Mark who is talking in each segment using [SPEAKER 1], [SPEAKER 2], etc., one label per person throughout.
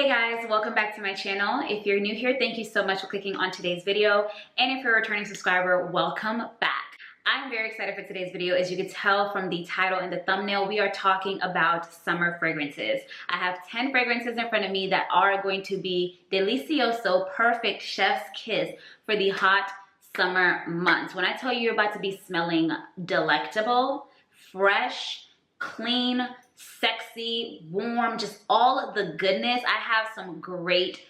[SPEAKER 1] Hey guys, welcome back to my channel. If you're new here, thank you so much for clicking on today's video. And if you're a returning subscriber, welcome back. I'm very excited for today's video. As you can tell from the title and the thumbnail, we are talking about summer fragrances. I have 10 fragrances in front of me that are going to be delicioso, perfect chef's kiss for the hot summer months. When I tell you you're about to be smelling delectable, fresh, clean, sexy, warm, just all of the goodness. I have some great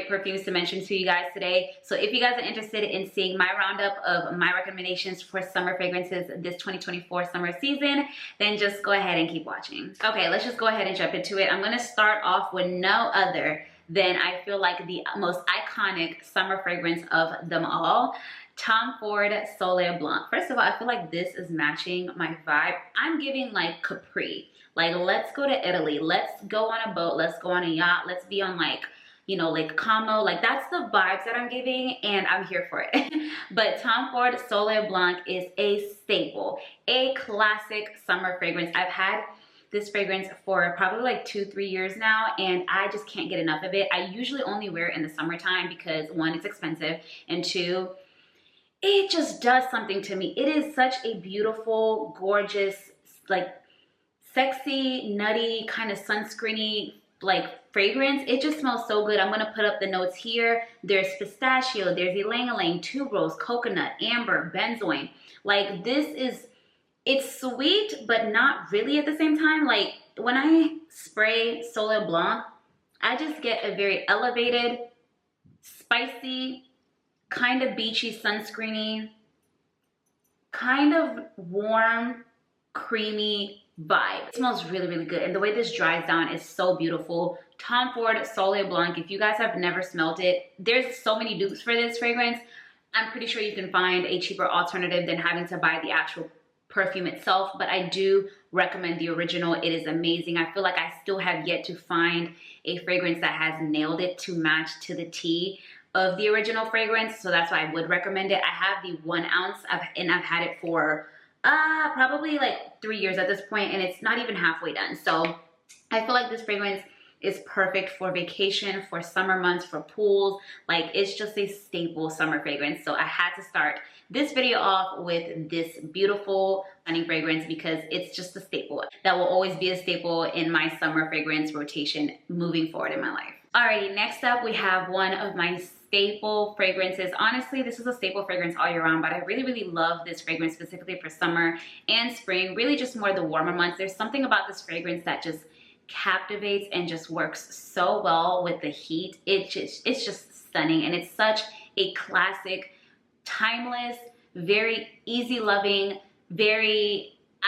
[SPEAKER 1] perfumes to mention to you guys today. So if you guys are interested in seeing my roundup of my recommendations for summer fragrances this 2024 summer season, then just go ahead and keep watching. Okay, let's just go ahead and jump into it. I'm gonna start off with no other than I feel like the most iconic summer fragrance of them all. Tom Ford Soleil Blanc. First of all, I feel like this is matching my vibe. I'm giving like Capri. Like, let's go to Italy. Let's go on a boat. Let's go on a yacht. Let's be on like, you know, Lake Como. Like, that's the vibes that I'm giving, and I'm here for it. But Tom Ford Soleil Blanc is a staple, a classic summer fragrance. I've had this fragrance for probably like 2-3 years now, and I just can't get enough of it. I usually only wear it in the summertime because one, it's expensive, and two, it just does something to me. It is such a beautiful, gorgeous, like sexy, nutty, kind of sunscreeny like fragrance. It just smells so good. I'm gonna put up the notes here. There's pistachio, there's ylang-ylang, tuberose, coconut, amber, benzoin. Like, this is, it's sweet, but not really at the same time. Like, when I spray Soleil Blanc, I just get a very elevated, spicy, kind of beachy, sunscreeny, kind of warm, creamy vibe. It smells really good, and the way this dries down is so beautiful. Tom Ford Soleil Blanc, if you guys have never smelled it, there's so many dupes for this fragrance. I'm pretty sure you can find a cheaper alternative than having to buy the actual perfume itself, but I do recommend the original. It is amazing. I feel like I still have yet to find a fragrance that has nailed it to match to the T of the original fragrance, so that's why I would recommend it. I have the 1 ounce, and I've had it for probably like 3 years at this point, and it's not even halfway done. So I feel like this fragrance is perfect for vacation, for summer months, for pools. Like, it's just a staple summer fragrance. So I had to start this video off with this beautiful, stunning fragrance because it's just a staple that will always be a staple in my summer fragrance rotation moving forward in my life. Alrighty, next up we have one of my staple fragrances. Honestly, this is a staple fragrance all year round, but I really love this fragrance specifically for summer and spring, really just more the warmer months. There's something about this fragrance that just captivates and just works so well with the heat. It's just stunning, and it's such a classic, timeless, very easy loving,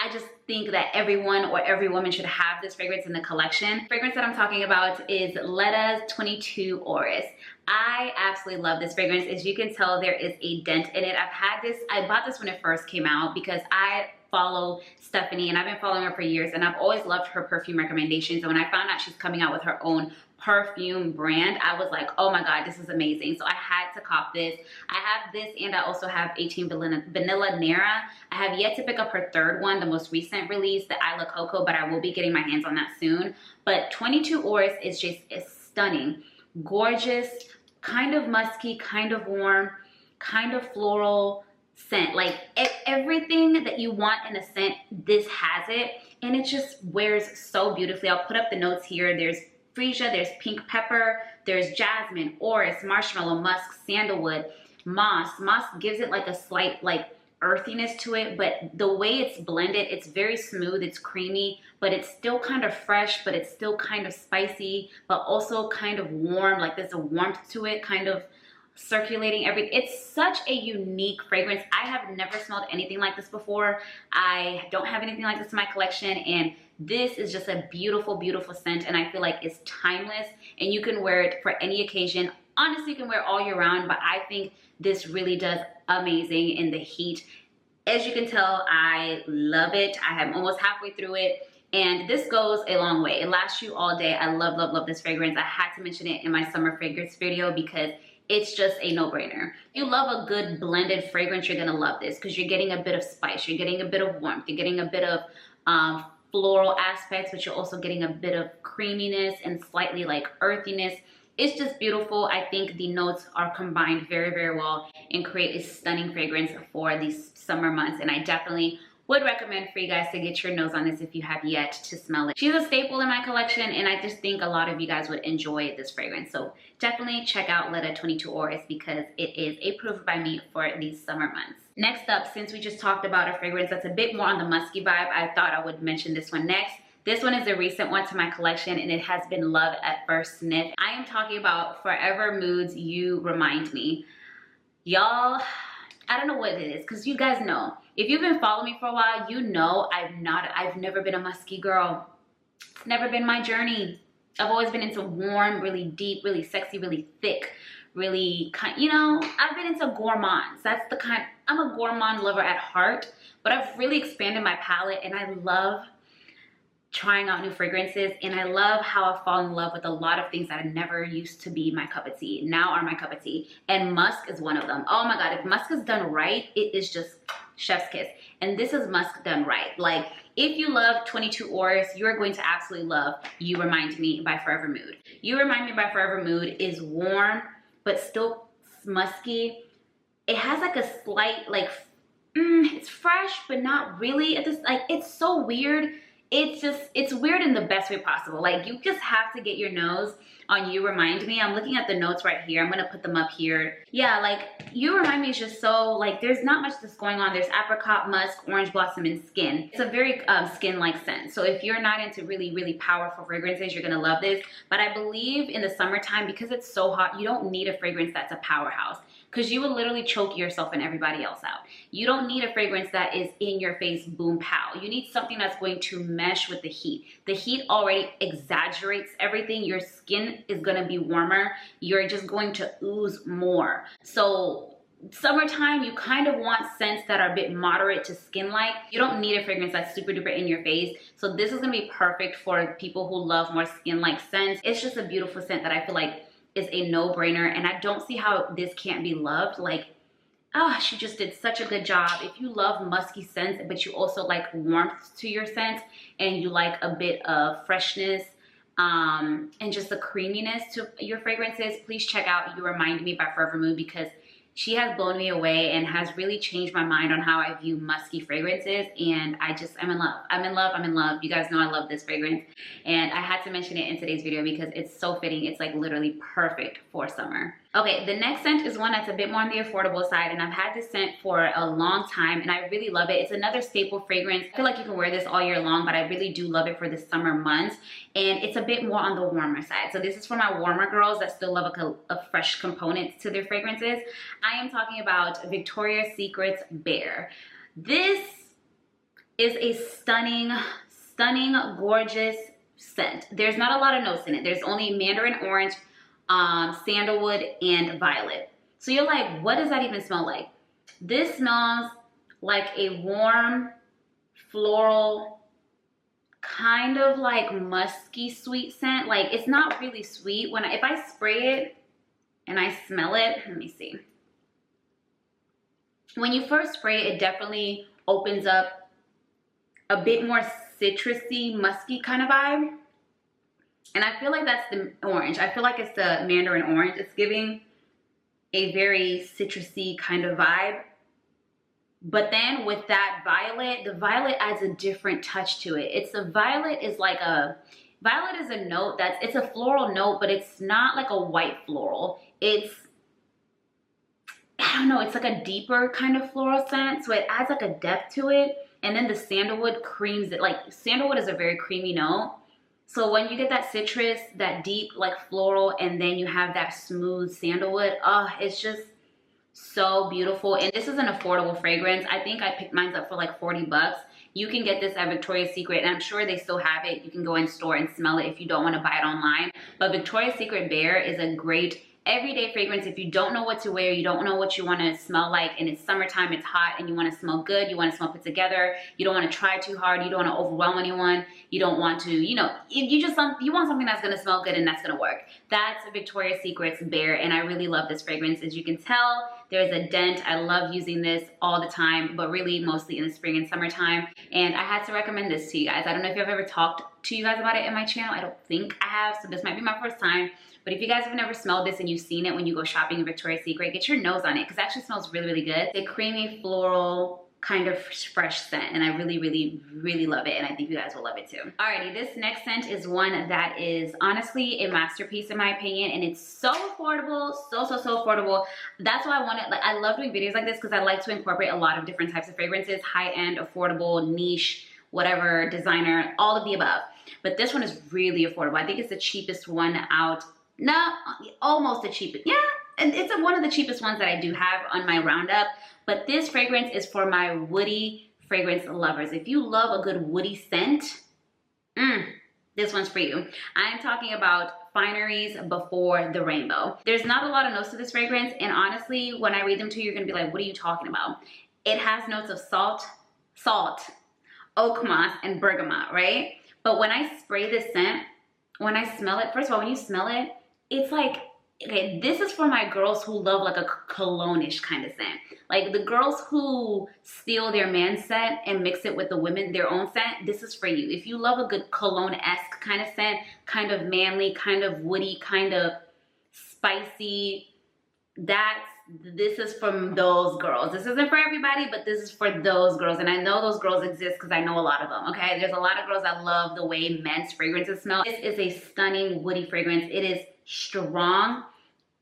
[SPEAKER 1] I just think that everyone or every woman should have this fragrance in the collection. The fragrance that I'm talking about is Letta's 22 Oris. I absolutely love this fragrance. As you can tell, there is a dent in it. I bought this when it first came out because I follow Stephanie, and I've been following her for years, and I've always loved her perfume recommendations. And when I found out she's coming out with her own perfume brand, I was like, oh my god, this is amazing. So I had to cop this. I have this, and I also have 18 Vanilla Nera. I have yet to pick up her third one, the most recent release, the Isla Coco, but I will be getting my hands on that soon. But 22 Oris is stunning, gorgeous, kind of musky, kind of warm, kind of floral scent. Like, everything that you want in a scent, this has it, and it just wears so beautifully. I'll put up the notes here. There's freesia, there's pink pepper, there's jasmine, orris, marshmallow, musk, sandalwood, moss. Moss gives it like a slight like earthiness to it, but the way it's blended, it's very smooth, it's creamy, but it's still kind of fresh, but it's still kind of spicy, but also kind of warm. Like, there's a warmth to it, kind of circulating everything. It's such a unique fragrance. I have never smelled anything like this before. I don't have anything like this in my collection, and this is just a beautiful scent, and I feel like it's timeless, and you can wear it for any occasion. Honestly, you can wear it all year round, but I think this really does amazing in the heat. As you can tell, I love it. I am almost halfway through it, and this goes a long way. It lasts you all day. I love this fragrance. I had to mention it in my summer fragrance video because it's just a no-brainer. If you love a good blended fragrance, you're gonna love this because you're getting a bit of spice, you're getting a bit of warmth, you're getting a bit of floral aspects, but you're also getting a bit of creaminess and slightly like earthiness. It's just beautiful. I think the notes are combined very, very well and create a stunning fragrance for these summer months. And I definitely would recommend for you guys to get your nose on this if you have yet to smell it. She's a staple in my collection, and I just think a lot of you guys would enjoy this fragrance. So definitely check out Leda 22 Hours because it is approved by me for these summer months. Next up, since we just talked about a fragrance that's a bit more on the musky vibe, I thought I would mention this one next. This one is a recent one to my collection, and it has been love at first sniff. I am talking about Forever Moods You Remind Me. Y'all, I don't know what it is, because you guys know. If you've been following me for a while, you know I've never been a musky girl. It's never been my journey. I've always been into warm, really deep, really sexy, really thick, really kind, you know, I've been into gourmands. That's the kind, I'm a gourmand lover at heart, but I've really expanded my palette, and I love trying out new fragrances, and I love how I fall in love with a lot of things that I never used to be my cup of tea, now are my cup of tea, and musk is one of them. Oh my god, if musk is done right, it is just chef's kiss. And this is musk done right. Like, if you love 22 Hours, you're going to absolutely love You Remind Me by Forever Mood. You Remind Me by Forever Mood is warm but still musky. It has like a slight like it's fresh but not really. It's so weird. It's weird in the best way possible. Like, you just have to get your nose on You Remind Me. I'm looking at the notes right here. I'm gonna put them up here. Yeah, like, You Remind Me is just so, like, there's not much that's going on. There's apricot, musk, orange blossom, and skin. It's a very skin-like scent. So if you're not into really, really powerful fragrances, you're gonna love this. But I believe in the summertime, because it's so hot, you don't need a fragrance that's a powerhouse, because you will literally choke yourself and everybody else out. You don't need a fragrance that is in your face, boom, pow. You need something that's going to mesh with the heat. The heat already exaggerates everything. Your skin is gonna be warmer. You're just going to ooze more. So summertime, you kind of want scents that are a bit moderate to skin-like. You don't need a fragrance that's super duper in your face. So this is gonna be perfect for people who love more skin-like scents. It's just a beautiful scent that I feel like is a no-brainer, and I don't see how this can't be loved. Like, oh, she just did such a good job. If you love musky scents, but you also like warmth to your scent, and you like a bit of freshness and just the creaminess to your fragrances, please check out You Remind Me by Forever Mood, because she has blown me away and has really changed my mind on how I view musky fragrances. And I'm in love. I'm in love. I'm in love. You guys know I love this fragrance. And I had to mention it in today's video because it's so fitting. It's like literally perfect for summer. Okay, the next scent is one that's a bit more on the affordable side, and I've had this scent for a long time, and I really love it. It's another staple fragrance. I feel like you can wear this all year long, but I really do love it for the summer months, and it's a bit more on the warmer side. So this is for my warmer girls that still love a fresh component to their fragrances. I am talking about Victoria's Secret's Bear. This is a stunning, stunning, gorgeous scent. There's not a lot of notes in it. There's only mandarin orange, sandalwood, and violet. So you're like, what does that even smell like? This smells like a warm, floral, kind of like musky sweet scent. Like, it's not really sweet. If I spray it and I smell it, let me see. When you first spray it, it definitely opens up a bit more citrusy, musky kind of vibe. And I feel like that's the orange. I feel like it's the mandarin orange. It's giving a very citrusy kind of vibe. But then with that violet, the violet adds a different touch to it. Violet is a note it's a floral note, but it's not like a white floral. I don't know, it's like a deeper kind of floral scent. So it adds like a depth to it. And then the sandalwood creams it. Like, sandalwood is a very creamy note. So when you get that citrus, that deep like floral, and then you have that smooth sandalwood, oh, it's just so beautiful. And this is an affordable fragrance. I think I picked mine up for like 40 bucks. You can get this at Victoria's Secret, and I'm sure they still have it. You can go in store and smell it if you don't want to buy it online. But Victoria's Secret Bear is a great everyday fragrance. If you don't know what to wear, you don't know what you want to smell like, and it's summertime, it's hot, and you want to smell good, you want to smell put together, you don't want to try too hard, you don't want to overwhelm anyone, you don't want to, you know, you want something that's going to smell good and that's going to work. That's Victoria's Secret's Bare, and I really love this fragrance. As you can tell, there's a dent. I love using this all the time, but really mostly in the spring and summertime. And I had to recommend this to you guys. I don't know if I've ever talked to you guys about it in my channel. I don't think I have, so this might be my first time. But if you guys have never smelled this and you've seen it when you go shopping in Victoria's Secret, get your nose on it because it actually smells really, really good. It's a creamy floral kind of fresh scent, and I really, really, really love it, and I think you guys will love it too. Alrighty, this next scent is one that is honestly a masterpiece in my opinion, and it's so affordable, so affordable. That's why I wanted, like, I love doing videos like this because I like to incorporate a lot of different types of fragrances, high-end, affordable, niche, whatever, designer, all of the above. But this one is really affordable. I think it's the cheapest one out. No, almost the cheapest. Yeah, and it's one of the cheapest ones that I do have on my roundup. But this fragrance is for my woody fragrance lovers. If you love a good woody scent, this one's for you. I am talking about Fineries Before the Rainbow. There's not a lot of notes to this fragrance, and honestly, when I read them to you, you're gonna be like, what are you talking about? It has notes of salt, oak moss, and bergamot, right? But when I spray this scent, when I smell it, first of all, when you smell it, it's like, okay, this is for my girls who love like a cologne-ish kind of scent. Like the girls who steal their man's scent and mix it with the women, their own scent, this is for you. If you love a good cologne-esque kind of scent, kind of manly, kind of woody, kind of spicy, this is from those girls. This isn't for everybody, but this is for those girls. And I know those girls exist because I know a lot of them, okay? There's a lot of girls that love the way men's fragrances smell. This is a stunning woody fragrance. It is strong,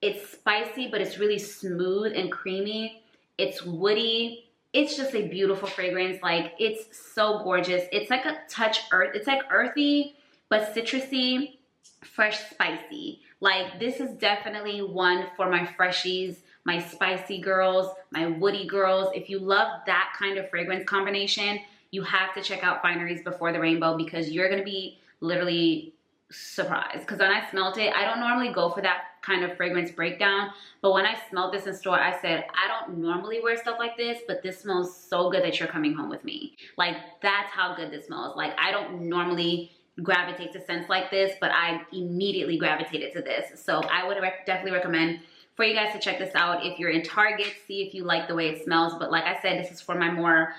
[SPEAKER 1] it's spicy, but it's really smooth and creamy. It's woody. It's just a beautiful fragrance. Like, it's so gorgeous. It's like a touch it's like earthy, but citrusy, fresh, spicy. Like, this is definitely one for my freshies, my spicy girls, my woody girls. If you love that kind of fragrance combination, you have to check out Fineries Before the Rainbow because you're gonna be literally surprised. Because when I smelled it, I don't normally go for that kind of fragrance breakdown, but when I smelled this in store, I said, I don't normally wear stuff like this, but this smells so good that you're coming home with me. Like, that's how good this smells. Like, I don't normally gravitate to scents like this, but I immediately gravitated to this. So I would definitely recommend for you guys to check this out. If you're in Target, see if you like the way it smells. But like I said, this is for my more,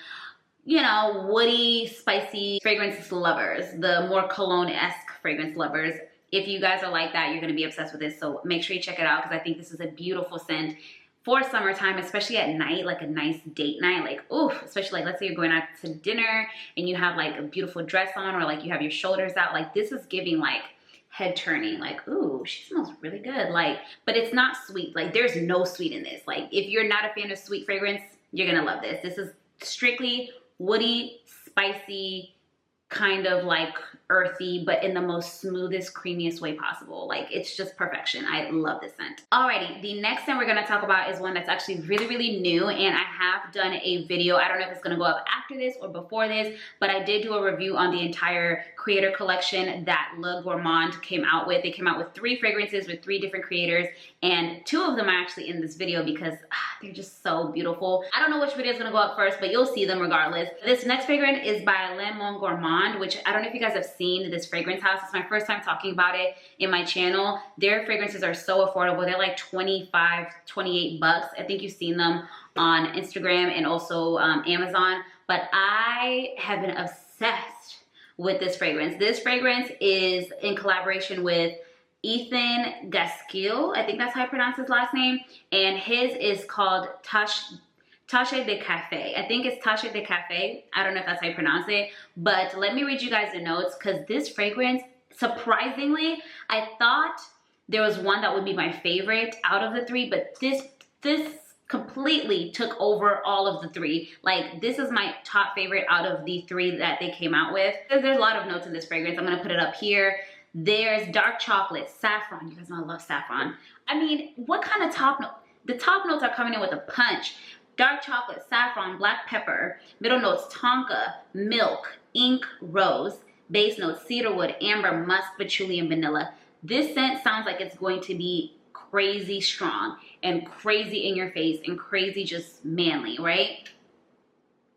[SPEAKER 1] you know, woody, spicy fragrance lovers, the more cologne-esque fragrance lovers. If you guys are like that, you're gonna be obsessed with this. So make sure you check it out because I think this is a beautiful scent for summertime, especially at night, like a nice date night. Like, ooh, especially like, let's say you're going out to dinner and you have like a beautiful dress on, or like you have your shoulders out. Like, this is giving like head turning, like, ooh, she smells really good. Like, but it's not sweet. Like, there's no sweet in this. Like, if you're not a fan of sweet fragrance, you're gonna love this. This is strictly woody, spicy, kind of like earthy, but in the most smoothest, creamiest way possible. Like, it's just perfection. I love this scent. Alrighty, the next scent we're gonna talk about is one that's actually really, really new, and I have done a video. I don't know if it's gonna go up after this or before this, but I did do a review on the entire creator collection that Le Gourmand came out with. They came out with 3 fragrances with 3 different creators, and 2 of them are actually in this video because they're just so beautiful. I don't know which video is gonna go up first, but you'll see them regardless. This next fragrance is by Le Gourmand, which I don't know if you guys have seen this fragrance house. It's my first time talking about it in my channel. Their fragrances are so affordable. They're like 25, 28 bucks. I think you've seen them on Instagram and also Amazon, but I have been obsessed with this fragrance. This fragrance is in collaboration with Ethan Gaskill. I think that's how I pronounce his last name. And his is called Tache de Cafe. I think it's Tache de Cafe. I don't know if that's how you pronounce it, but let me read you guys the notes because this fragrance, surprisingly, I thought there was one that would be my favorite out of the 3, but this completely took over all of the 3. Like, this is my top favorite out of the 3 that they came out with. There's a lot of notes in this fragrance. I'm gonna put it up here. There's dark chocolate, saffron. You guys know I love saffron. I mean, what kind of top note? The top notes are coming in with a punch. Dark chocolate, saffron, black pepper. Middle notes, tonka, milk, ink, rose. Base notes, cedarwood, amber, musk, patchouli, and vanilla. This scent sounds like it's going to be crazy strong and crazy in your face and crazy just manly, right?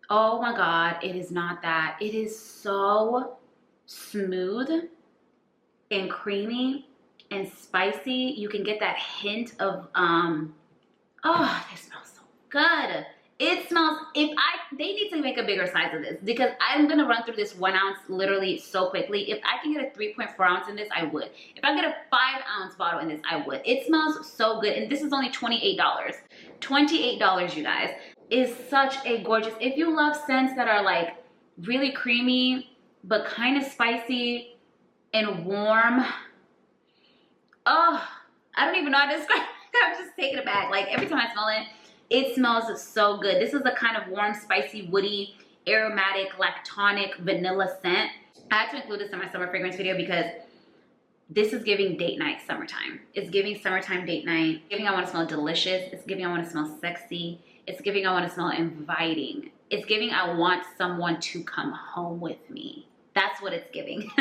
[SPEAKER 1] Oh my God, it is not that. It is so smooth and creamy and spicy. You can get that hint of, oh, it smells so good. It smells, they need to make a bigger size of this because I'm gonna run through this 1 ounce literally so quickly. If I can get a 3.4 ounce in this, I would. If I get a 5 ounce bottle in this, I would. It smells so good, and this is only $28. $28, you guys. Is such a gorgeous, if you love scents that are like really creamy, but kind of spicy and warm. Oh, I don't even know how to describe it. I'm just taking it back. Like every time I smell it, it smells so good. This is a kind of warm, spicy, woody, aromatic, lactonic vanilla scent. I had to include this in my summer fragrance video because this is giving date night summertime. It's giving summertime date night. It's giving I want to smell delicious. It's giving I want to smell sexy. It's giving I want to smell inviting. It's giving I want someone to come home with me. That's what it's giving.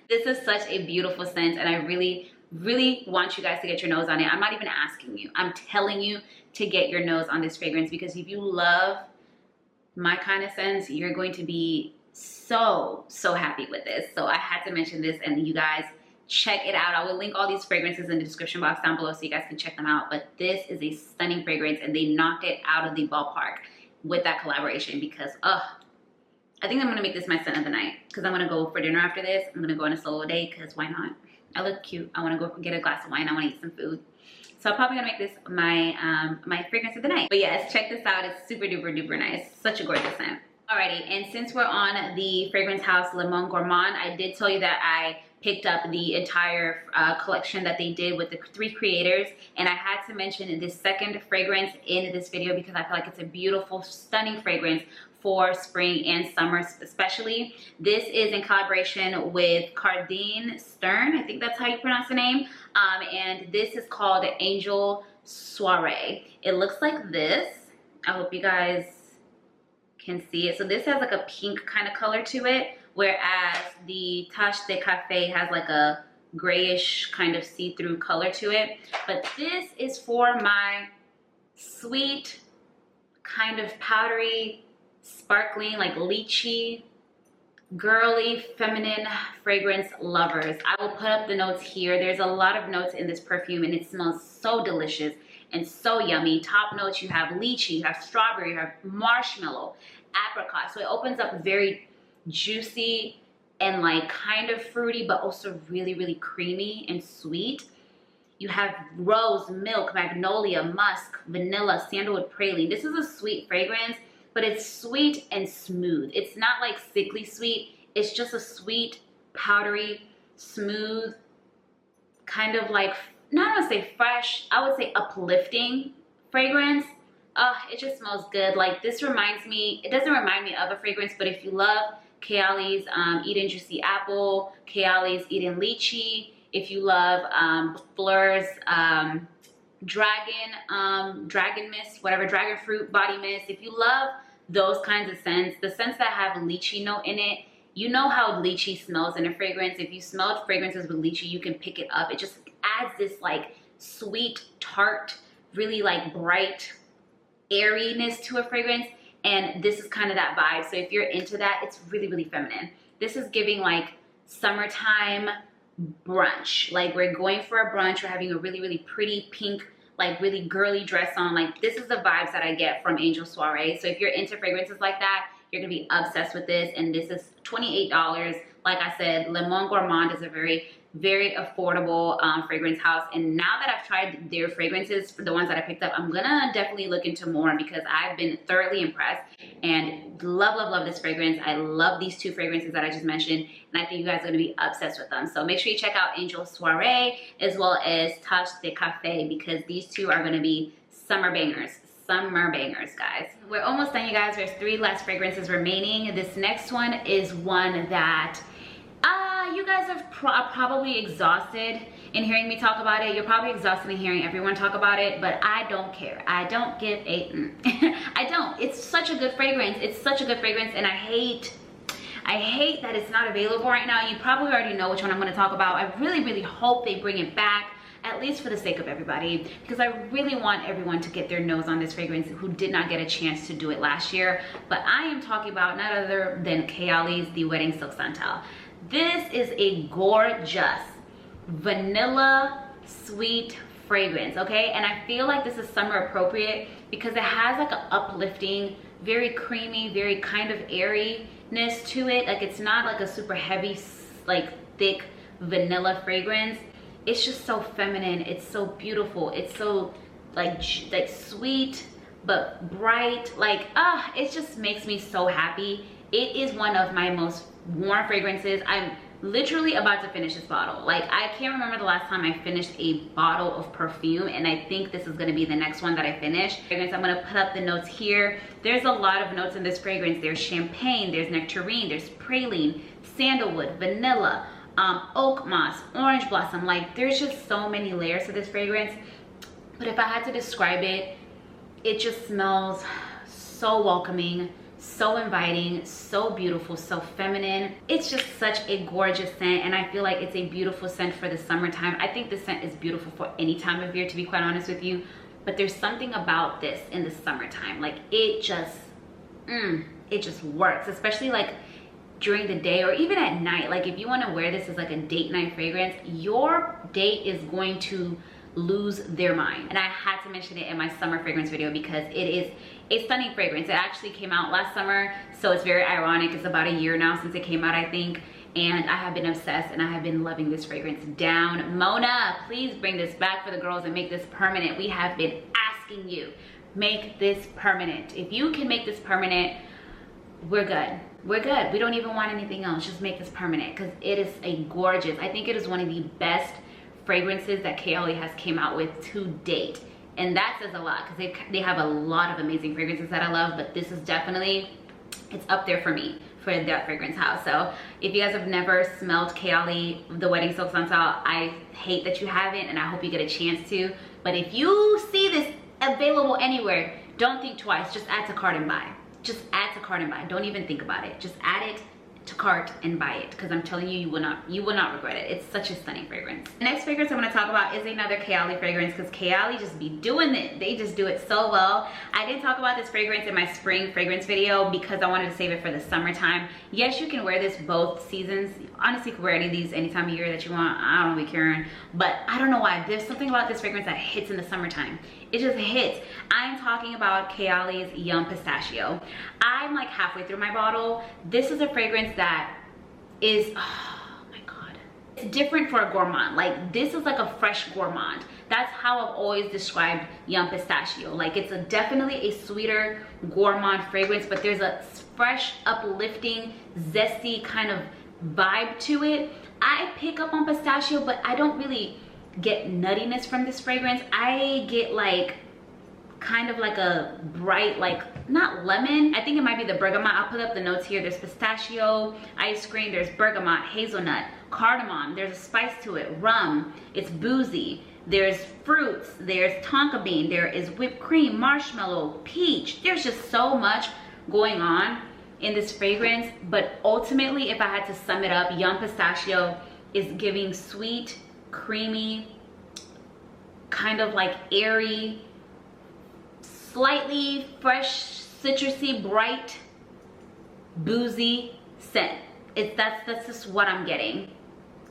[SPEAKER 1] This is such a beautiful scent, and I really, really want you guys to get your nose on it. I'm not even asking you. I'm telling you to get your nose on this fragrance because if you love my kind of scents, you're going to be so, so happy with this. So I had to mention this, and you guys check it out. I will link all these fragrances in the description box down below so you guys can check them out. But this is a stunning fragrance, and they knocked it out of the ballpark with that collaboration because, I think I'm gonna make this my scent of the night because I'm gonna go for dinner after this. I'm gonna go on a solo date because why not? I look cute. I wanna go get a glass of wine. I wanna eat some food. So I'm probably gonna make this my my fragrance of the night. But yes, check this out. It's super duper duper nice. Such a gorgeous scent. Alrighty, and since we're on the fragrance house Lemon Gourmand, I did tell you that I picked up the entire collection that they did with the 3 creators, and I had to mention this second fragrance in this video because I feel like it's a beautiful, stunning fragrance for spring and summer especially. This is in collaboration with Cardine Stern, I think that's how you pronounce the name, and this is called Angel Soiree. It looks like this. I hope you guys can see it. So this has like a pink kind of color to it, whereas the Tache de Café has like a grayish kind of see-through color to it. But this is for my sweet, kind of powdery, sparkling, like lychee, girly, feminine fragrance lovers. I will put up the notes here. There's a lot of notes in this perfume, and it smells so delicious and so yummy. Top notes, you have lychee, you have strawberry, you have marshmallow, apricot. So it opens up very juicy and like kind of fruity, but also really, really creamy and sweet. You have rose, milk, magnolia, musk, vanilla, sandalwood, praline. This is a sweet fragrance, but it's sweet and smooth. It's not like sickly sweet. It's just a sweet, powdery, smooth, kind of like, not want to say fresh, I would say uplifting fragrance. It just smells good. Like this reminds me, it doesn't remind me of a fragrance, but if you love Kayali's Eden Juicy Apple, Kayali's Eden Lychee, if you love Fleur's Dragon Mist, whatever, Dragon Fruit Body Mist, if you love those kinds of scents, the scents that have lychee note in it, you know how lychee smells in a fragrance. If you smelled fragrances with lychee, you can pick it up. It just adds this like sweet, tart, really like bright airiness to a fragrance, and this is kind of that vibe. So if you're into that, it's really, really feminine. This is giving like summertime brunch. Like we're going for a brunch, we're having a really, really pretty pink, like really girly dress on. Like this is the vibes that I get from Angel Soiree. So if you're into fragrances like that, you're gonna be obsessed with this. And this is $28. Like I said, Lemon Gourmand is a very, very affordable fragrance house. And now that I've tried their fragrances, for the ones that I picked up, I'm gonna definitely look into more because I've been thoroughly impressed and love, love, love this fragrance. I love these 2 fragrances that I just mentioned, and I think you guys are gonna be obsessed with them. So make sure you check out Angel Soiree as well as Tache de Café because these 2 are gonna be summer bangers. Summer bangers, guys. We're almost done, you guys. There's 3 last fragrances remaining. This next one is one that you guys are probably exhausted in hearing me talk about it. You're probably exhausted in hearing everyone talk about it, but I don't care. I don't give a I don't. It's such a good fragrance. It's such a good fragrance, and I hate that it's not available right now. You probably already know which one I'm going to talk about. I really, really hope they bring it back. at least for the sake of everybody, because I really want everyone to get their nose on this fragrance who did not get a chance to do it last year. But I am talking about none other than Kayali's The Wedding Silk Santal. This is a gorgeous vanilla sweet fragrance, okay? And I feel like this is summer appropriate because it has like an uplifting, very creamy, very kind of airiness to it. Like it's not like a super heavy, like thick vanilla fragrance. It's just so feminine. It's so beautiful. It's so like sweet but bright. Like it just makes me so happy. It is one of my most worn fragrances. I'm literally about to finish this bottle. Like I can't remember the last time I finished a bottle of perfume, and I think this is gonna be the next one that I finish. Fragrance, I'm gonna put up the notes here. There's a lot of notes in this fragrance. There's champagne, there's nectarine, there's praline, sandalwood, vanilla, oak moss, orange blossom. Like there's just so many layers to this fragrance. But if I had to describe it, it just smells so welcoming, so inviting, so beautiful, so feminine. It's just such a gorgeous scent, and I feel like it's a beautiful scent for the summertime. I think this scent is beautiful for any time of year, to be quite honest with you, but there's something about this in the summertime. Like it just works, especially like during the day or even at night. Like if you want to wear this as like a date night fragrance, your date is going to lose their mind. And I had to mention it in my summer fragrance video because it is a stunning fragrance. It actually came out last summer, so it's very ironic. It's about a year now since it came out, I think, and I have been obsessed and I have been loving this fragrance down. Mona, please bring this back for the girls and make this permanent. We have been asking you, make this permanent. If you can make this permanent, we're good. We're good. We don't even want anything else. Just make this permanent because it is a gorgeous, I think it is one of the best fragrances that Kayali has came out with to date, and that says a lot because they have a lot of amazing fragrances that I love, but this is definitely, it's up there for me for that fragrance house. So if you guys have never smelled Kayali The Wedding Silk Santal, I hate that you haven't, and I hope you get a chance to. But if you see this available anywhere, don't think twice. Just add to cart and buy. Just add to cart and buy. Don't even think about it. Just add it to cart and buy it, because I'm telling you, you will not regret it. It's such a stunning fragrance. The next fragrance I'm going to talk about is another Kayali fragrance, because Kayali just be doing it. They just do it so well. I didn't talk about this fragrance in my spring fragrance video because I wanted to save it for the summertime. Yes, you can wear this both seasons. Honestly, you can wear any of these any time of year that you want. I don't be caring, but I don't know why. There's something about this fragrance that hits in the summertime. It just hits. I'm talking about Kayali's Yum Pistachio. I'm like halfway through my bottle. This is a fragrance that is, oh my God. It's different for a gourmand. Like this is like a fresh gourmand. That's how I've always described Yum Pistachio. Like it's definitely a sweeter gourmand fragrance, but there's a fresh, uplifting, zesty kind of vibe to it. I pick up on pistachio, but I don't really get nuttiness from this fragrance. I get like kind of like a bright, like not lemon, I think it might be the bergamot. I'll put up the notes here. There's pistachio ice cream, there's bergamot, hazelnut, cardamom, there's a spice to it, rum, it's boozy, there's fruits, there's tonka bean, there is whipped cream, marshmallow, peach. There's just so much going on in this fragrance, but ultimately if I had to sum it up, Yum Pistachio is giving sweet, creamy, kind of like airy, slightly fresh, citrusy, bright, boozy scent. That's just what I'm getting.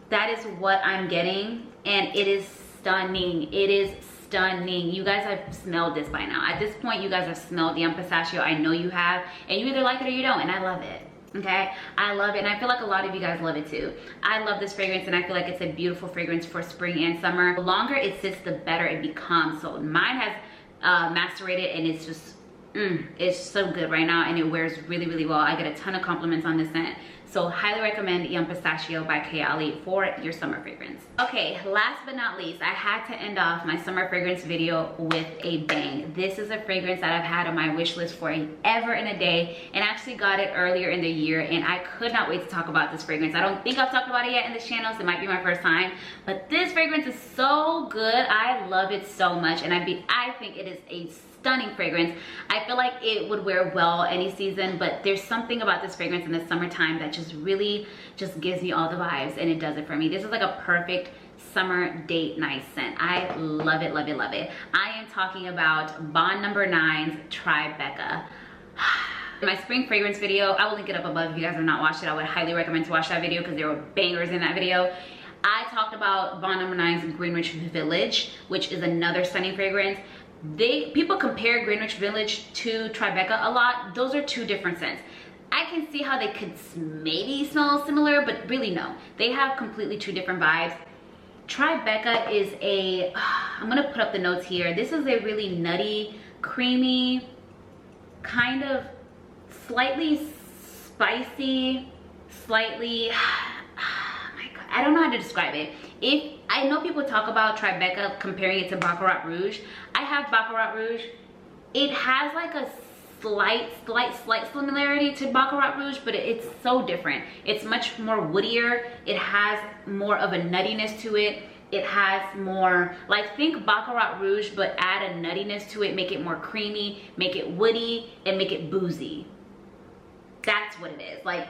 [SPEAKER 1] That is what I'm getting, and it is stunning. It is stunning. You guys have smelled this by now. At this point, you guys have smelled Yum Pistachio. I know you have, and you either like it or you don't, and I love it. Okay, I love it, and I feel like a lot of you guys love it too. I love this fragrance, and I feel like it's a beautiful fragrance for spring and summer. The longer it sits, the better it becomes. So mine has macerated, and it's just it's so good right now, and it wears really, really well. I get a ton of compliments on this scent. So highly recommend Yum Pistachio by Kayali for your summer fragrance. Okay, last but not least, I had to end off my summer fragrance video with a bang. This is a fragrance that I've had on my wish list for ever and a day, and actually got it earlier in the year, and I could not wait to talk about this fragrance. I don't think I've talked about it yet in this channel, so it might be my first time, but this fragrance is so good. I love it so much, and I think it is a stunning fragrance. I feel like it would wear well any season, but there's something about this fragrance in the summertime that just really just gives me all the vibes, and it does it for me. This is like a perfect summer date night scent. I love it, love it, love it. I am talking about Bond Number 9's Tribeca. In my spring fragrance video, I will link it up above if you guys have not watched it. I would highly recommend to watch that video because there were bangers in that video. I talked about Bond Number 9's Greenwich Village, which is another stunning fragrance. People compare Greenwich Village to Tribeca a lot. Those are two different scents. I can see how they could maybe smell similar, but really no. They have completely two different vibes. Tribeca is I'm gonna put up the notes here. This is a really nutty, creamy, kind of slightly spicy, slightly, oh my God, I don't know how to describe it. I know people talk about Tribeca comparing it to Baccarat Rouge. I have Baccarat Rouge. It has like a slight similarity to Baccarat Rouge, but it's so different. It's much more woodier. It has more of a nuttiness to it. It has more, like, think Baccarat Rouge, but add a nuttiness to it, make it more creamy, make it woody, and make it boozy. That's what it is. Like,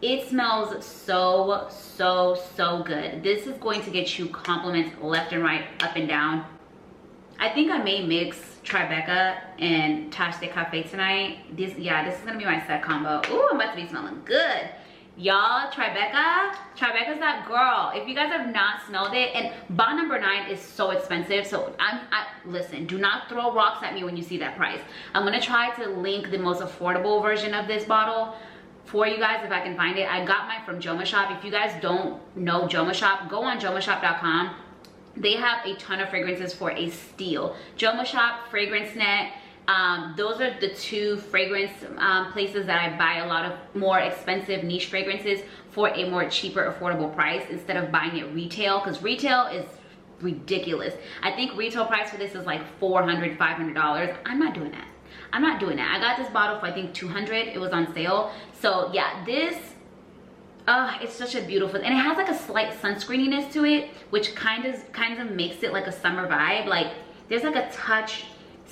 [SPEAKER 1] it smells so, so, so good. This is going to get you compliments left and right, up and down. I think I may mix Tribeca and Tache de Cafe tonight. This is gonna be my set combo. Ooh, I'm about to be smelling good. Y'all, Tribeca's that girl. If you guys have not smelled it, and Bond Number 9 is so expensive, so listen, do not throw rocks at me when you see that price. I'm gonna try to link the most affordable version of this bottle for you guys if I can find it. I got mine from Joma Shop. If you guys don't know Joma Shop, go on jomashop.com. They have a ton of fragrances for a steal. Joma Shop, FragranceNet, those are the two fragrance places that I buy a lot of more expensive niche fragrances for a more cheaper, affordable price instead of buying it retail, because retail is ridiculous. I think retail price for this is like $400, $500. I'm not doing that. I'm not doing that. I got this bottle for I think $200. It was on sale. So yeah, this, it's such a beautiful, and it has like a slight sunscreeniness to it, which kind of makes it like a summer vibe. Like there's like a touch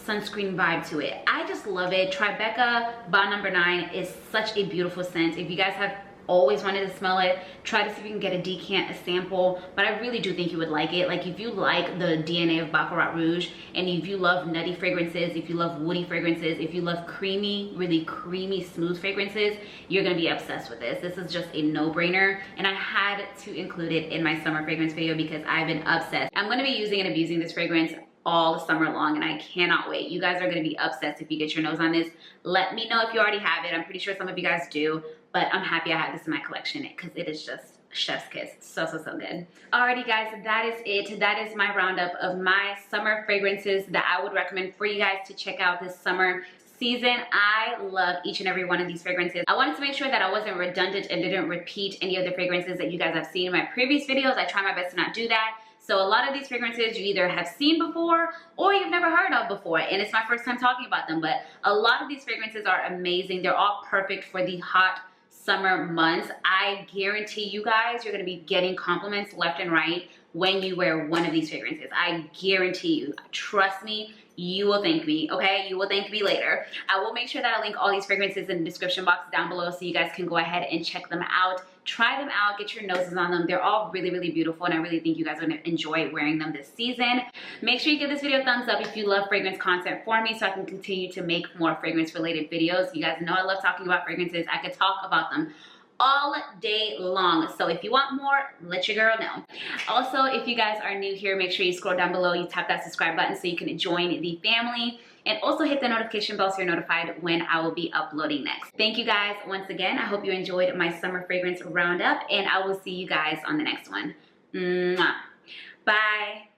[SPEAKER 1] sunscreen vibe to it. I just love it. Tribeca Bond Number 9 is such a beautiful scent. If you guys have always wanted to smell it, try to see if you can get a decant, a sample, but I really do think you would like it. Like if you like the DNA of Baccarat Rouge, and if you love nutty fragrances, if you love woody fragrances, if you love creamy, really creamy, smooth fragrances, you're gonna be obsessed with this. This is just a no-brainer, and I had to include it in my summer fragrance video because I've been obsessed. I'm gonna be using and abusing this fragrance all summer long, and I cannot wait. You guys are gonna be obsessed if you get your nose on this. Let me know if you already have it. I'm pretty sure some of you guys do, but I'm happy I have this in my collection because it is just chef's kiss. So, so, so good. Alrighty guys, that is it. That is my roundup of my summer fragrances that I would recommend for you guys to check out this summer season. I love each and every one of these fragrances. I wanted to make sure that I wasn't redundant and didn't repeat any of the fragrances that you guys have seen in my previous videos. I try my best to not do that. So a lot of these fragrances you either have seen before or you've never heard of before, and it's my first time talking about them, but a lot of these fragrances are amazing. They're all perfect for the hot summer months. I guarantee you guys you're gonna be getting compliments left and right when you wear one of these fragrances. I guarantee you. Trust me, you will thank me, okay? You will thank me later. I will make sure that I link all these fragrances in the description box down below so you guys can go ahead and check them out. Try them out, get your noses on them. They're all really, really beautiful, and I really think you guys are gonna enjoy wearing them this season. Make sure you give this video a thumbs up if you love fragrance content for me so I can continue to make more fragrance related videos. You guys know I love talking about fragrances. I could talk about them all day long. So if you want more, let your girl know. Also, if you guys are new here, make sure you scroll down below, you tap that subscribe button so you can join the family, and also hit the notification bell so you're notified when I will be uploading next. Thank you guys once again. I hope you enjoyed my summer fragrance roundup, and I will see you guys on the next one. Mwah. Bye.